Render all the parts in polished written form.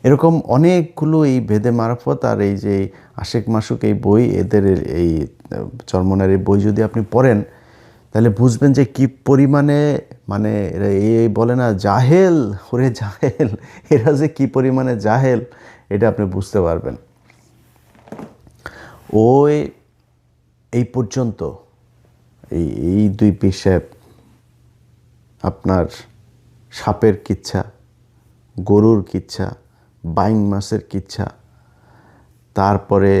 এরকম অনেকগুলো এই ভেদে মারফত আর এই যে আশেক মাসুক এই বই, এদের এই চরমনার এই বই যদি আপনি পড়েন তাহলে বুঝবেন যে কি পরিমাণে, মানে এরা এই বলে না জাহেল, ওরে জাহেল, এরা যে কি পরিমাণে জাহেল এটা আপনি বুঝতে পারবেন। ওই এই পর্যন্ত এই দুই পীর সাহেব আপনার সাপের কিচ্ছা, গরুর কিচ্ছা, বাইং মাছের কিচ্ছা, তারপরে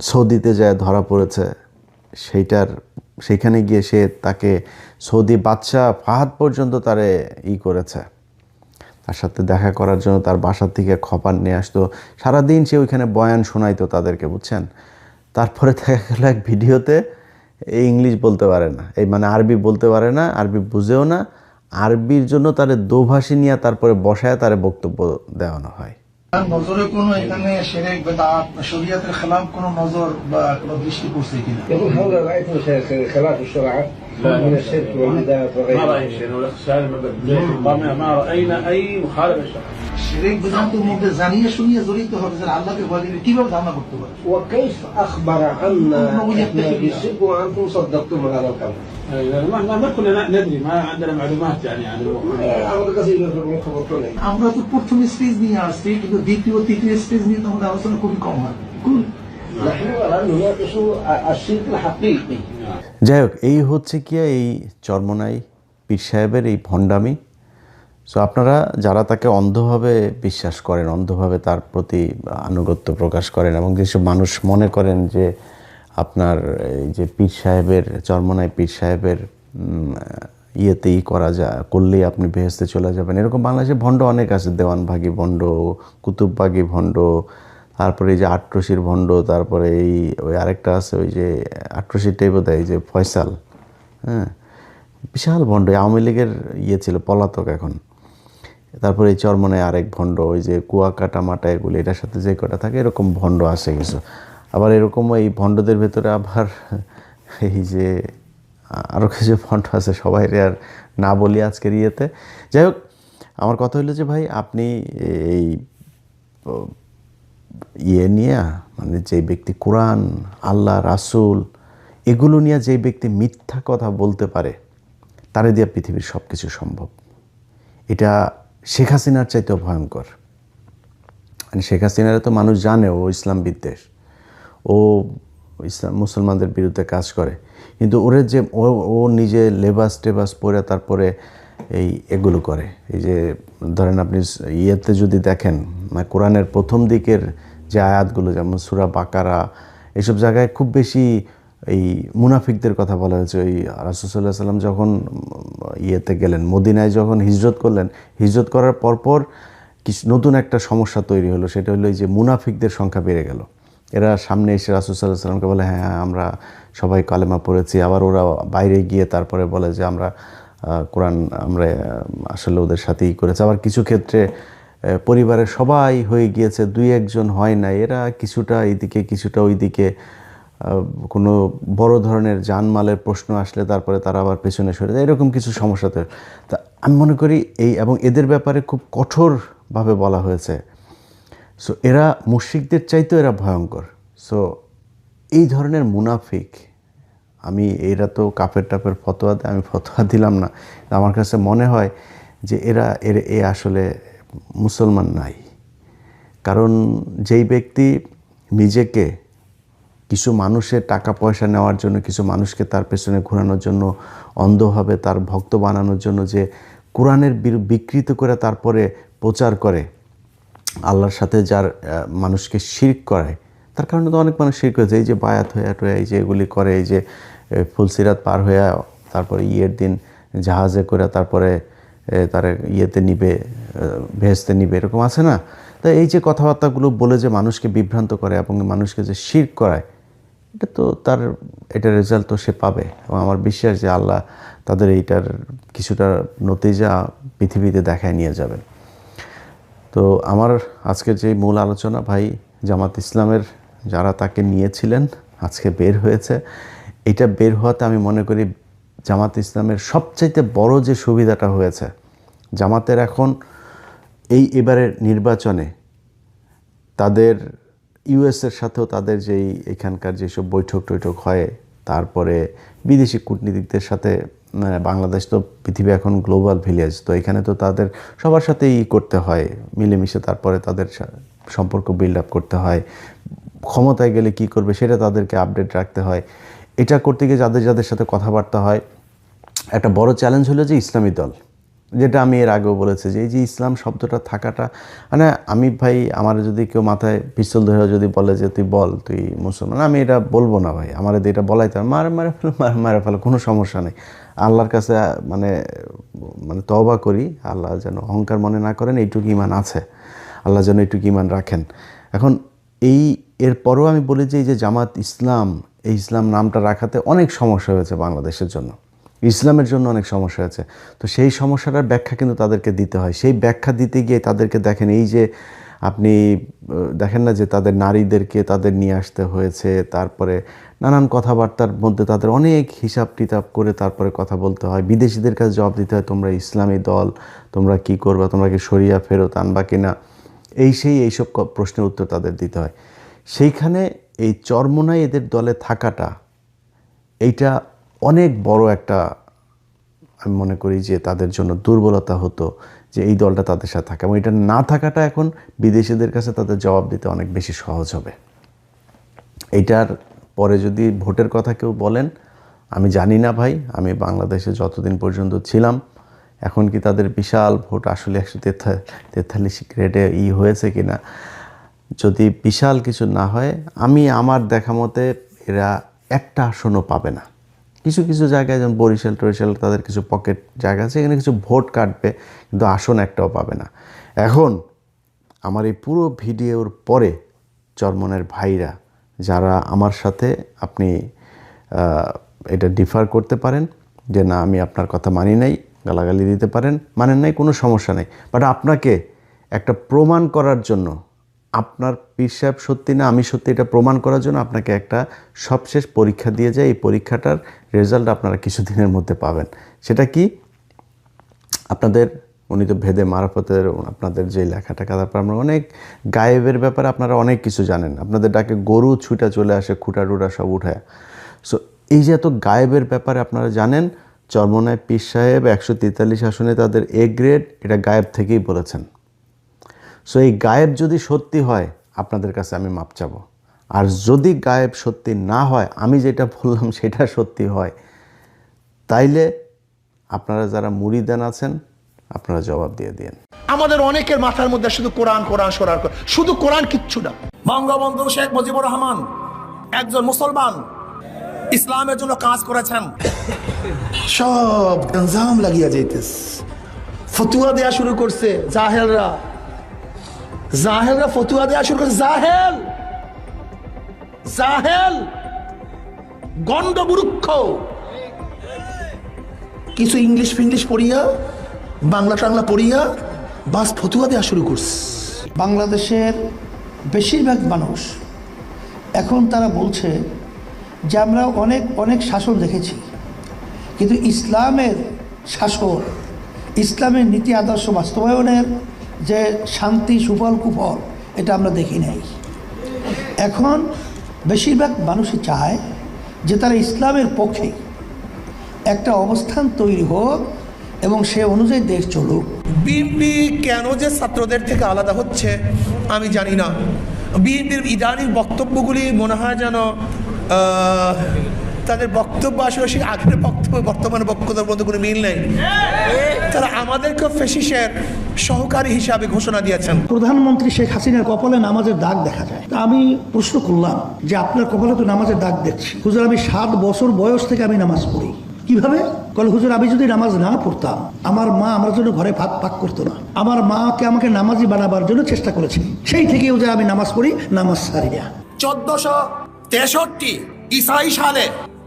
সৌদিতে যায় ধরা পড়েছে, সেইখানে গিয়ে সে তাকে সৌদি বাদশাহ ফাহাদ পর্যন্ত তারে করেছে, তার সাথে দেখা করার জন্য তার বাসার থেকে খপার নিয়ে আসতো, সারাদিন সে ওইখানে বয়ান শোনাইতো তাদেরকে, বুঝছেন। তারপরে দেখা গেল এক ভিডিওতে এই ইংলিশ বলতে পারে না, এই মানে আরবি বলতে পারে না, আরবি বুঝেও না, আরবির জন্য তারে দোভাষী নিয়ে তারপরে বসায় তারে বক্তব্য দেওয়ানো হয়। নজরে কোনো এখানে শিরক বিদআত শরীয়তের খেলাফ কোনো নজর বা কোনো দৃষ্টি পড়ছে কিনা? يقول هذا رأيت خلاف الشرع من الشرك والبدعات ما وغيره. رأينا والاختصار ما رأينا أي مخالفة للشرع. শিরক বিদআতের মধ্যে জানিয়ে শুনিয়ে জড়িত হবে যে আল্লাহকে ভয় দিলে কিভাবে ধারণা করতে পারে? وكيف أخبر عنا إحنا بالشرك وأنتم صدقتم هذا الكلام؟ ما كنا ندري، ما عندنا معلومات يعني عن الموضوع. أمر كثير من خبرتنا. আমরা তো প্রথম স্টেজ নিয়ে আসছি, কিন্তু দ্বিতীয় তৃতীয় স্টেজ নিয়ে তো আমাদের আলোচনা খুবই কম হয়। نحن الآن نناقش الشرك الحقيقي. যাই হোক, এই হচ্ছে কি এই চরমনাই পীর সাহেবের এই ভণ্ডামি। সো আপনারা যারা তাকে অন্ধভাবে বিশ্বাস করেন, অন্ধভাবে তার প্রতি আনুগত্য প্রকাশ করেন, এবং যেসব মানুষ মনে করেন যে আপনার এই যে পীর সাহেবের, চরমনাই পীর সাহেবের ইয়েতেই করা যায়, করলেই আপনি বেহেশতে চলে যাবেন, এরকম বাংলাদেশে ভণ্ড অনেক আছে। দেওয়ানভাগী ভণ্ড, কুতুববাগী ভণ্ড, তারপরে এই যে আটরশির ভণ্ড, তারপরে ওই আরেকটা আছে ওই যে আটরশিরটাই বোধ হয়, এই যে ফয়সাল, হ্যাঁ, বিশাল ভণ্ড, আওয়ামী লীগের ছিল, পলাতক এখন। তারপরে এই চরমনায় আরেক ভণ্ড, ওই যে কুয়াকাটা মাটা এগুলো, এটার সাথে যে কটা থাকে এরকম ভণ্ড আসে কিছু। আবার এরকম এই ভণ্ডদের ভেতরে আবার এই যে আরও কিছু ভণ্ড আছে, সবাই আর না বলি আজকের ইয়েতে। যাই হোক, আমার কথা হলো যে ভাই, আপনি এই নিয়ে, মানে যে ব্যক্তি কোরআন, আল্লাহ, রাসূল এগুলো নিয়ে যে ব্যক্তি মিথ্যা কথা বলতে পারে, তারে দিয়ে পৃথিবীর সব কিছু সম্ভব। এটা শেখ হাসিনার চাইতেও ভয়ঙ্কর। মানে শেখ হাসিনারে তো মানুষ জানে ও ইসলাম বিদ্বেষ, ও ইসলাম মুসলমানদের বিরুদ্ধে কাজ করে, কিন্তু ওরে যে ও নিজে লেবাস টেবাস পরে তারপরে এগুলো করে। এই যে ধরেন আপনি ইয়েতে যদি দেখেন, মানে কোরআনের প্রথম দিকের যে আয়াতগুলো, যেমন সূরা বাকারা, এইসব জায়গায় খুব বেশি এই মুনাফিকদের কথা বলা হয়েছে। ওই রাসূল সাল্লাল্লাহু আলাইহি ওয়াসাল্লাম যখন ইয়েতে গেলেন, মদিনায় যখন হিজরত করলেন, হিজরত করার পরপর কিছু নতুন একটা সমস্যা তৈরি হলো, সেটা হলো এই যে মুনাফিকদের সংখ্যা বেড়ে গেল। এরা সামনে এসে রাসূল সাল্লাল্লাহু আলাইহি ওয়াসাল্লামকে বলে, হ্যাঁ আমরা সবাই কালেমা পড়েছি, আবার ওরা বাইরে গিয়ে তারপরে বলে যে আমরা কোরআন আমরা আসলে ওদের সাথেই করেছি। আবার কিছু ক্ষেত্রে পরিবারের সবাই হয়ে গিয়েছে, দুই একজন হয় না, এরা কিছুটা এইদিকে কিছুটা ওইদিকে, কোনো বড় ধরনের জানমালের প্রশ্ন আসলে তারপরে তারা আবার পেছনে সরে যায়, এরকম কিছু সমস্যাতে। তা আমি মনে করি এবং এদের ব্যাপারে খুব কঠোরভাবে বলা হয়েছে। সো এরা মুশরিকদের চাইতেও এরা ভয়ঙ্কর। সো এই ধরনের মুনাফিক, এরা তো কাফের টাফের ফতোয়া দেয়, আমি ফতোয়া দিলাম না, আমার কাছে মনে হয় যে এ আসলে মুসলমান নাই। কারণ যেই ব্যক্তি নিজেকে কিছু মানুষের টাকা পয়সা নেওয়ার জন্য, কিছু মানুষকে তার পেছনে ঘোরানোর জন্য, অন্ধভাবে তার ভক্ত বানানোর জন্য যে কোরআনের বিকৃত করে তারপরে প্রচার করে, আল্লাহর সাথে যার মানুষকে শিরক করায়, তার কারণে তো অনেক মানুষ শিরক করেছে। এই যে বায়াত হয়ে এই যে এগুলি করে, এই যে ফুলসিরাত পার হয়ে তারপরে ইয়ের দিন জাহাজে করে তারপরে তার ইয়েতে নিবে, ভেস্তে নিবে, এরকম আছে না? তাই এই যে কথাবার্তাগুলো বলে যে মানুষকে বিভ্রান্ত করে এবং মানুষকে যে শিরক করায়, এটার রেজাল্ট তো সে পাবে। এবং আমার বিশ্বাস যে আল্লাহ তাদের এইটার কিছুটা নতিজা পৃথিবীতে দেখায় নিয়ে যাবেন। তো আমার আজকের যে মূল আলোচনা, ভাই জামাত ইসলামের যারা তাকে নিয়েছিলেন আজকে বের হয়েছে, এটা বের হওয়াতে আমি মনে করি জামাত ইসলামের সবচাইতে বড় যে সুবিধাটা হয়েছে, জামাতের এখন এবারের নির্বাচনে তাদের ইউএসের সাথেও তাদের যেই এখানকার যেসব বৈঠক হয়, তারপরে বিদেশি কূটনীতিকদের সাথে, বাংলাদেশ তো পৃথিবী এখন গ্লোবাল ভিলেজ, তো এখানে তো তাদের সবার সাথেই করতে হয় মিলেমিশে, তারপরে তাদের সম্পর্ক বিল্ড আপ করতে হয়, ক্ষমতায় গেলে কি করবে সেটা তাদেরকে আপডেট রাখতে হয়। এটা করতে গিয়ে যাদের সাথে কথাবার্তা হয়, একটা বড় চ্যালেঞ্জ হলো যে ইসলামী দল, যেটা আমি এর আগেও বলেছি যে এই যে ইসলাম শব্দটা থাকাটা, মানে আমি ভাই, আমার যদি কেউ মাথায় পিস্তল ধরে যদি বলে যে তুই বল তুই মুসলমান, আমি এটা বলবো না ভাই, আমার এটা বলাই তো মারে ফেলো, কোনো সমস্যা নেই। আল্লাহর কাছে মানে তওবা করি, আল্লাহ যেন অহংকার মনে না করেন, এইটুকু ঈমান আছে, আল্লাহ যেন এইটুকু ঈমান রাখেন। এখন এরপরও আমি বলি যে এই যে জামাত ইসলাম, এই ইসলাম নামটা রাখাতে অনেক সমস্যা হয়েছে বাংলাদেশের জন্য, ইসলামের জন্য অনেক সমস্যা হয়েছে। তো সেই সমস্যাটার ব্যাখ্যা কিন্তু তাদেরকে দিতে হয়। সেই ব্যাখ্যা দিতে গিয়ে তাদেরকে দেখেন, এই যে আপনি দেখেন না যে তাদের নারীদেরকে তাদের নিয়ে আসতে হয়েছে, তারপরে নানান কথাবার্তার মধ্যে তাদের অনেক হিসাব টিতাব করে তারপরে কথা বলতে হয়, বিদেশিদের কাছে জবাব দিতে হয়, তোমরা ইসলামী দল, তোমরা কি করবা, তোমরা কি শরিয়া ফেরত আনবা কিনা, এইসব প্রশ্নের উত্তর তাদের দিতে হয়। সেইখানে এই চরমোনাই এদের দলে থাকাটা, এইটা অনেক বড় একটা, আমি মনে করি যে তাদের জন্য দুর্বলতা হতো যে এই দলটা তাদের সাথে থাকে, এবং এটা না থাকাটা এখন বিদেশিদের কাছে তাদের জবাব দিতে অনেক বেশি সহজ হবে। এইটার পরে যদি ভোটের কথা কেউ বলেন, আমি জানি না ভাই, আমি বাংলাদেশে যতদিন পর্যন্ত ছিলাম, এখন কি তাদের বিশাল ভোট আসলে 143 গ্রেডে হয়েছে কিনা, যদি বিশাল কিছু না হয়, আমি আমার দেখা মতে এরা একটা আসনও পাবে না। কিছু কিছু জায়গায় যেমন বরিশাল তাদের কিছু পকেট জায়গা আছে, এখানে কিছু ভোট কাটবে, কিন্তু আসন একটাও পাবে না। এখন আমার এই পুরো ভিডিওর পরে চরমনের ভাইরা যারা আমার সাথে, আপনি এটা ডিফার করতে পারেন যে না আমি আপনার কথা মানি নাই, গালাগালি দিতে পারেন, মানেন নাই, কোনো সমস্যা নেই, বাট আপনাকে একটা প্রমাণ করার জন্য, আপনার পীর সাহেব সত্যি না আমি সত্যি, এটা প্রমাণ করার জন্য আপনাকে একটা সবশেষ পরীক্ষা দিয়ে যায়। এই পরীক্ষাটার রেজাল্ট আপনারা কিছুদিনের মধ্যে পাবেন। সেটা কি, আপনাদের উনি তো ভেদে মারফতের আপনাদের যে লেখাটাকা, তারপর আমরা অনেক গায়েবের ব্যাপারে আপনারা অনেক কিছু জানেন, আপনাদের ডাকে গরু ছুটা চলে আসে, খুঁটা টুটা সব উঠায়। সো এই যে এত গায়েবের ব্যাপারে আপনারা জানেন, চরমোনাই পীর সাহেব 143 আসনে তাদের এ গ্রেড, এটা গায়েব থেকেই বলেছেন। সো এই গায়েব যদি সত্যি হয়, আপনাদের কাছে আমি মাপ চাবো, আর যদি গায়েব সত্যি না হয়, আমি যেটা বললাম সেটা সত্যি হয়, তাইলে আপনারা যারা মুরিদান আছেন, আপনারা জবাব দিয়ে দিন। আমাদের অনেকের মাথার মধ্যে শুধু কোরআন শুধু কোরআন, কিচ্ছু না। বঙ্গবন্ধু শেখ মুজিবুর রহমান একজন মুসলমান, ইসলামের জন্য কাজ করেছেন। সব গঞ্জাম লাগিয়া যাইতেস, ফতুয়া দেয়া শুরু করছে জাহেলরা ফতুয়া দেয়া শুরু করছে। জাহেল গন্ডমূর্খ, কিছু ইংলিশ ফিংলিশ পড়িয়া, বাংলা টাংলা পড়িয়া বাস ফতুয়া দেয়া শুরু করছে। বাংলাদেশের বেশিরভাগ মানুষ এখন তারা বলছে যে আমরা অনেক শাসন দেখেছি, কিন্তু ইসলামের শাসন, ইসলামের নীতি আদর্শ বাস্তবায়নের যে শান্তি, সুফল কুফল, এটা আমরা দেখি নাই। এখন বেশিরভাগ মানুষই চায় যে তারা ইসলামের পক্ষে একটা অবস্থান তৈরি হোক এবং সে অনুযায়ী দেশ চলুক। বিএনপি কেন যে ছাত্রদের থেকে আলাদা হচ্ছে আমি জানি না। বিএনপির ইদানিং বক্তব্যগুলি মনে হয় যেন তাদের বক্তব্য আসলে সেই আগের বক্তব্য বর্তমানে বক্তব্যের মধ্যে কোনো মিল নেই। তারা আমাদেরকে ফ্যাসিস্টের সহকারী হিসাবে ঘোষণা দিয়েছেন। প্রধানমন্ত্রী শেখ হাসিনার কপালে নামাজের দাগ দেখা যায়। তা আমি প্রশ্ন করলাম যে আপনার কপালে তো নামাজের দাগ দেখছি। হুজুর, আমি 7 বছর বয়স থেকে আমি নামাজ পড়ি। কিভাবে? বলে হুজুর, আমি যদি নামাজ না পড়তাম, আমার মা আমার জন্য ঘরে ভাত পাক করতো না। আমার মাকে আমাকে নামাজি বানাবার জন্য চেষ্টা করেছে, সেই থেকে হুজুর আমি নামাজ পড়ি, নামাজ ছাড়ি না। 1463 ঈসাই সালে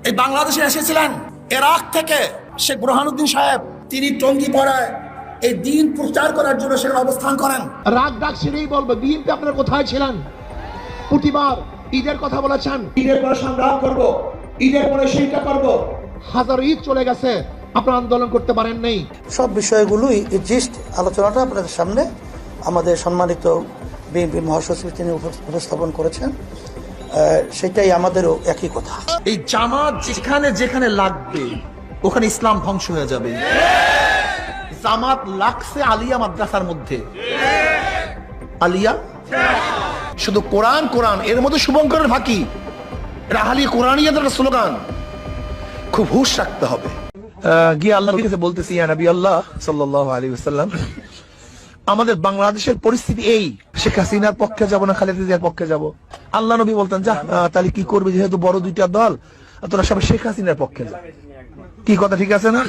এই বাংলাদেশে এসেছিলেন ইরাক থেকে শেখ বুরহানুদ্দিন সাহেব। তিনি টঙ্গী পড়ায় এই দিন প্রচার করার জন্য সেখানে অবস্থান করেন। রাগ ডাক ছিলেই বলবো, বিএনপি আপনারা কোথায় ছিলেন? প্রতিবার ঈদের কথা বলেছেন, ঈদের পরে সংগ্রাম করব, ঈদের পরে শিক্ষা করব। হাজার ঈদ চলে গেছে, আপনারা আন্দোলন করতে পারেন নেই। সব বিষয়গুলোই এই জিস্ট আলোচনাটা আপনাদের সামনে আমাদের সম্মানিত বিএনপি মহাসচিব তিনি উপস্থাপন করেছেন, সেটাই আমাদেরও একই কথা। এই জামাত যেখানে যেখানে লাগবে ওখানে ইসলাম ধ্বংস হয়ে যাবে। জামাত লাগছে আলিয়া মাদ্রাসার মধ্যে, আলিয়া শুধু কোরআন কোরআন, এর মধ্যে শুভঙ্করের ফাঁকি, এটা আহলি কোরআনিয়াদের স্লোগান। খুব হুঁশ রাখতে হবে। গিয়ে আল্লাহর কাছে বলতেছি, ইয়া নবী আল্লাহ সাল্লাল্লাহু আলাইহি ওয়াসাল্লাম, আমাদের বাংলাদেশের পরিস্থিতি এই, শেখ হাসিনার পক্ষে যাব না খালেদা জিয়ার পক্ষে যাব? আল্লাহ নবী বলতেন, যা তাহলে কি করবে, যেহেতু বড় দুইটা দল, তোরা সবাই শেখ হাসিনার পক্ষে যা। কি কথা ঠিক আছে না?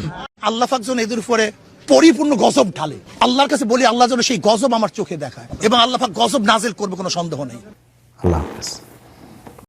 আল্লাহ পাক যেন এদের উপরে পরিপূর্ণ গজব ঢালে। আল্লাহর কাছে বলি, আল্লাহ যেন সেই গজব আমার চোখে দেখায়, এবং আল্লাহ পাক গজব নাজিল করবে, কোনো সন্দেহ নেই। আল্লাহ হাফেজ।